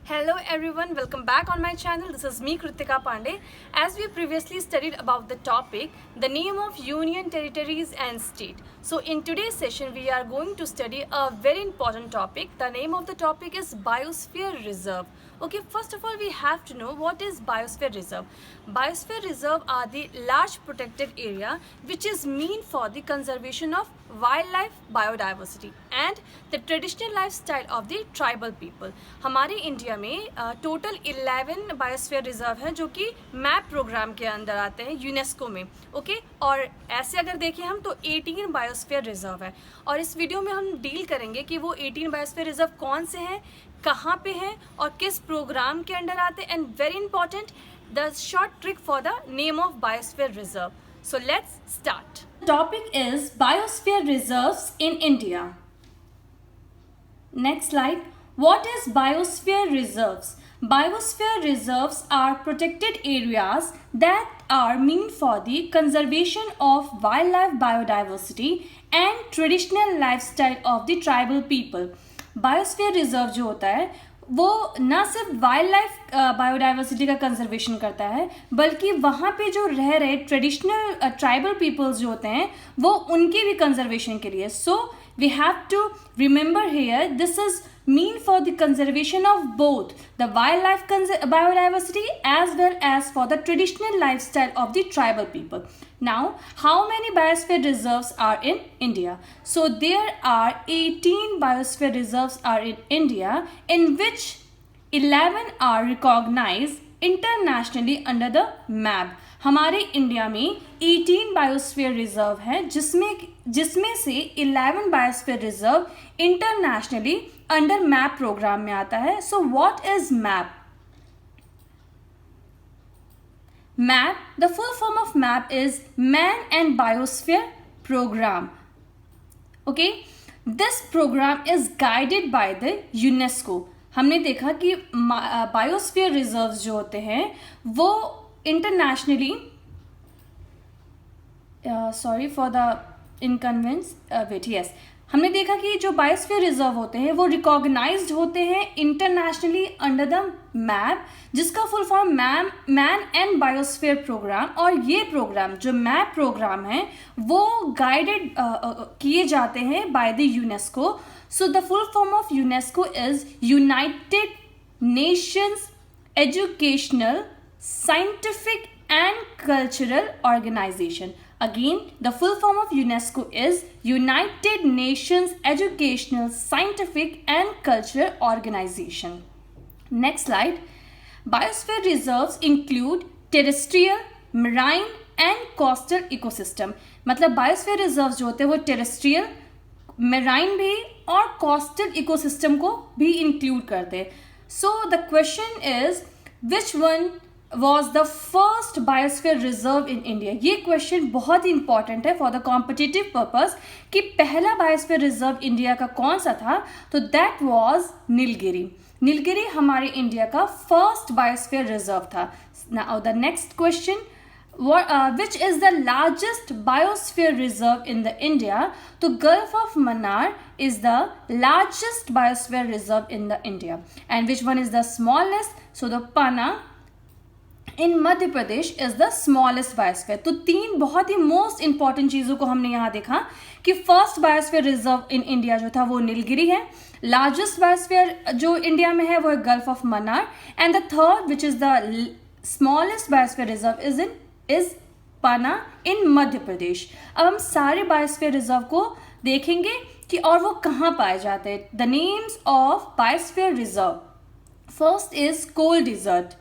Hello everyone, welcome back on my channel. This is me Kritika Pandey. As we previously studied about the topic, the name of union, territories and state. So in today's session, we are going to study a very important topic. The name of the topic is Biosphere Reserve. Okay, first of all, we have to know what is Biosphere Reserve. Biosphere Reserve are the large protected area which is meant for the conservation of wildlife biodiversity and the traditional lifestyle of the tribal people. हमारे India में total 11 biosphere reserve हैं जो कि map programme के अंदर आते हैं UNESCO में. ओके और ऐसे अगर देखें हम तो 18 बायोस्फीयर रिजर्व है और इस वीडियो में हम डील करेंगे कि वो 18 बायोस्फीयर रिजर्व कौन से हैं, कहाँ पे हैं और किस प्रोग्राम के अंडर आते हैं. And very important, the short trick for the name of biosphere reserve. So let's start. The topic is biosphere reserves in India. Next slide. What is biosphere reserves? Biosphere reserves are protected areas that are meant for the conservation of wildlife biodiversity and traditional lifestyle of the tribal people. Biosphere reserve जो होता है वो ना सिर्फ wild life biodiversity का conservation करता है बल्कि वहाँ पे जो रह रहे ट्रेडिशनल ट्राइबल पीपल्स जो होते हैं वो उनके भी कंजर्वेशन के लिए. So we have to remember here this is mean for the conservation of both the wildlife biodiversity as well as for the traditional lifestyle of the tribal people. Now, how many biosphere reserves are in India? So there are 18 biosphere reserves are in India, in which 11 are recognized internationally under the MAB. हमारे India में 18 biosphere reserve हैं जिसमें से 11 biosphere reserve internationally under MAB programme में आता है. So what is MAB? MAB, the full form of MAB is man and biosphere programme. Okay, this programme is guided by the UNESCO. हमने देखा कि biosphere reserves जो होते हैं वो internationally sorry for the inconvenience wait yes हमने देखा कि जो बायोस्फीयर रिजर्व होते हैं वो रिकॉग्नाइज्ड होते हैं इंटरनेशनली अंडर द मैप, जिसका full form man and biosphere programme. और ये प्रोग्राम जो मैप प्रोग्राम है वो गाइडेड किए जाते हैं bye the UNESCO. So the full form of UNESCO is United Nations educational scientific and cultural organization. Again, the full form of UNESCO is United Nations Educational, Scientific and Cultural Organization. Next slide. Biosphere reserves include terrestrial, marine and coastal ecosystem. मतलब biosphere reserves जो होते हैं वो terrestrial, marine भी और coastal ecosystem को भी include करते हैं. So the question is, which one was the first biosphere reserve in India? ये क्वेश्चन बहुत ही इंपॉर्टेंट है फॉर द कॉम्पिटिटिव पर्पस कि पहला बायोस्फीयर रिजर्व इंडिया का कौन सा था. तो दैट वाज नीलगिरी. नीलगिरी हमारे इंडिया का फर्स्ट बायोस्फीयर रिजर्व था. Now the next question, which is the largest biosphere reserve in the India? तो Gulf of Mannar is the largest biosphere reserve in the India. And which one is the smallest? So the Panna in Madhya Pradesh is the smallest biosphere. तो तीन बहुत ही most important चीज़ों को हमने यहाँ देखा कि first biosphere reserve in India जो था वो नीलगिरी है, लार्जेस्ट बायोस्फीयर जो इंडिया में है वो है gulf of Mannar, and the third which is the smallest biosphere reserve is पना इन मध्य प्रदेश. अब हम सारे बायोस्फीयर रिजर्व को देखेंगे कि और वो कहाँ पाए जाते हैं. The names of biosphere reserve. First is cold desert.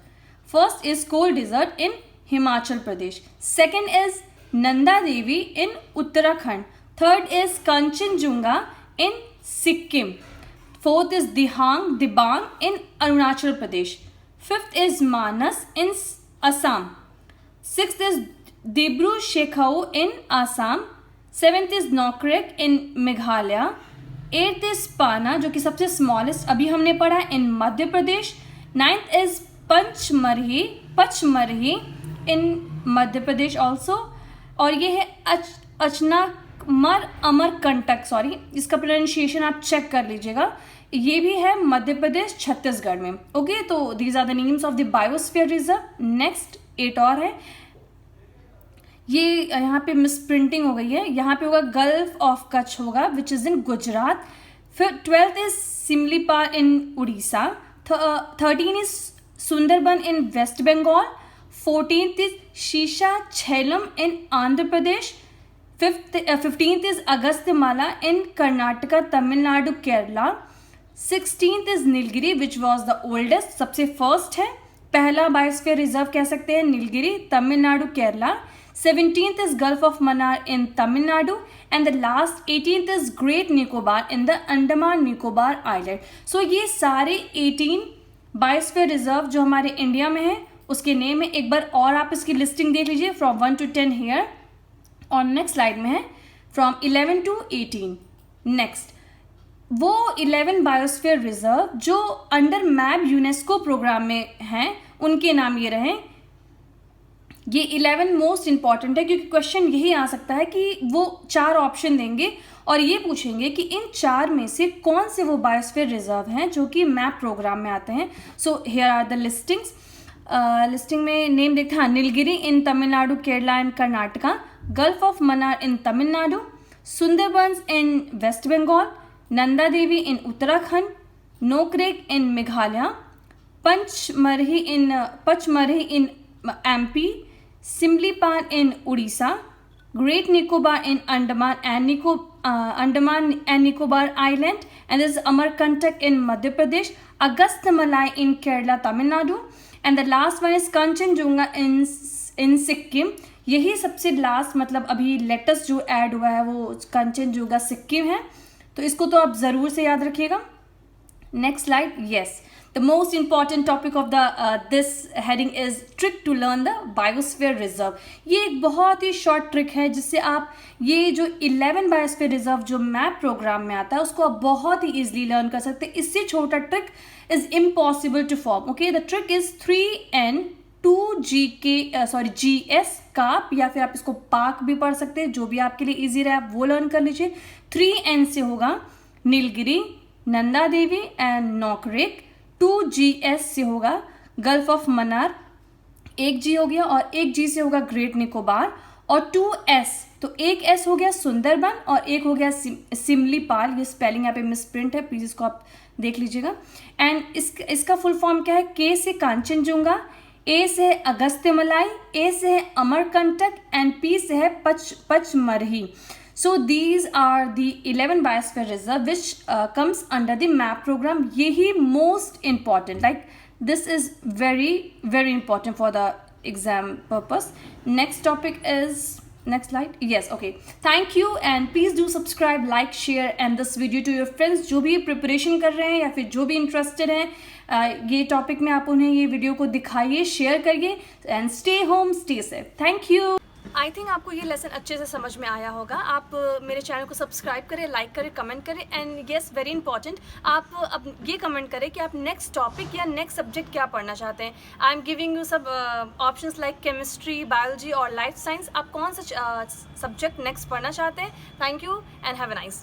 First is Coal Desert in Himachal Pradesh. Second is Nanda Devi in Uttarakhand. Third is Kanchenjunga in Sikkim. Fourth is Dibang in Arunachal Pradesh. Fifth is Manas in Assam. Sixth is Dibru Shekhau in Assam. Seventh is Nokrek in Meghalaya. Eighth is Pana जो कि सबसे smallest अभी हमने पढ़ा in Madhya Pradesh. Ninth is Pachmarhi in Madhya Pradesh also. और ये है Amarkantak, sorry इसका प्रोनाउंसिएशन आप चेक कर लीजिएगा, ये भी है मध्य प्रदेश छत्तीसगढ़ में। ओके, तो these are the names of the biosphere reserve. Next 8 और है, ये यहाँ पे मिस प्रिंटिंग हो गई है, यहाँ पे होगा गल्फ ऑफ कच्छ होगा विच इज इन गुजरात। फिर 12th is Simlipal in Orissa, 13 is Sundarban in West Bengal, 14th is शीशा झेलम in Andhra Pradesh, 15th is Agasthyamala in Karnataka Tamil Nadu Kerala, 16th is Nilgiri which was the oldest, सबसे फर्स्ट है, पहला बायोस्फीयर रिजर्व कह सकते हैं Nilgiri, Tamil Nadu Kerala. 17th is Gulf of Mannar in Tamil Nadu, and the last 18th is Great Nicobar in the Andaman Nicobar Island. So ये सारे 18 biosphere reserve जो हमारे इंडिया में है उसके नेम है। एक बार और आप इसकी लिस्टिंग देख लीजिए फ्रॉम 1 to 10 हेयर, और नेक्स्ट स्लाइड में है फ्रॉम 11 to 18। नेक्स्ट वो 11 बायोस्फीयर रिजर्व जो अंडर मैप यूनेस्को प्रोग्राम में हैं उनके नाम ये रहे। ये 11 मोस्ट इंपॉर्टेंट है क्योंकि क्वेश्चन यही आ सकता है कि वो 4 ऑप्शन देंगे और ये पूछेंगे कि इन 4 में से कौन से वो बायोस्फीयर रिजर्व हैं जो कि मैप प्रोग्राम में आते हैं। So here are the listings. Listing में नेम देखते हैं, Nilgiri in Tamil Nadu Kerala and Karnataka, Gulf of Mannar in Tamil Nadu, Sundarbans in West Bengal, Nanda Devi in Uttarakhand, Nokrek in Meghalaya, Pachmarhi in MP, Simlipal in Orissa, Great Nicobar in Andaman and Nicobar island, and this Amarkantak in Madhya Pradesh, Agasthyamalai in Kerala Tamil Nadu, and the last one is Kanchenjunga in Sikkim. यही सबसे last, मतलब अभी latest जो add हुआ है वो कंचनजुंगा सिक्किम है, तो इसको तो आप ज़रूर से याद रखिएगा। Next slide. Yes, the most important topic of the this heading is trick to learn the biosphere reserve। ये एक बहुत ही शॉर्ट ट्रिक है जिससे आप ये जो 11 बायोस्फीयर रिजर्व जो मैप प्रोग्राम में आता है उसको आप बहुत ही इजीली लर्न कर सकते हैं। इससे छोटा trick is impossible to form. Okay, the trick is 3N 2GS काप, या फिर आप इसको पाक भी पढ़ सकते हैं, जो भी आपके लिए इजी रहे आप वो लर्न कर लीजिए। 3N से होगा नीलगिरी, नंदा देवी एंड नोकरेक, 2GS से होगा गल्फ ऑफ मन्नार, 1G हो गया, और 1G से होगा ग्रेट निकोबार, और 2S, तो एक S हो गया सुंदरबन और एक हो गया सिमलीपाल। ये स्पेलिंग यहाँ पे मिसप्रिंट है, प्लीज इसको आप देख लीजिएगा। एंड इसका फुल फॉर्म क्या है? K से कांचनजुंगा, A से है अगस्त्यमलाई, A से है अमरकंटक एंड P से है पचमरही। So these are the 11 biosphere reserve which comes under the map program. यही most important, like this is very very important for the exam purpose. Next topic is, next slide. Yes, okay. Thank you and please do subscribe, like, share and this video to your friends जो भी preparation कर रहे हैं या फिर जो भी interested हैं ये टॉपिक में, आप उन्हें ये वीडियो को दिखाइए, शेयर करिए and stay home, stay safe. Thank you. I think आपको ये लेसन अच्छे से समझ में आया होगा। आप मेरे चैनल को सब्सक्राइब करें, लाइक करें, कमेंट करें एंड येस वेरी इंपॉर्टेंट, आप अब ये कमेंट करें कि आप नेक्स्ट टॉपिक या नेक्स्ट सब्जेक्ट क्या पढ़ना चाहते हैं। आई एम गिविंग यू सब ऑप्शंस लाइक केमिस्ट्री, बायोलॉजी और लाइफ साइंस। आप कौन सा सब्जेक्ट नेक्स्ट पढ़ना चाहते हैं? Thank you and have a nice day.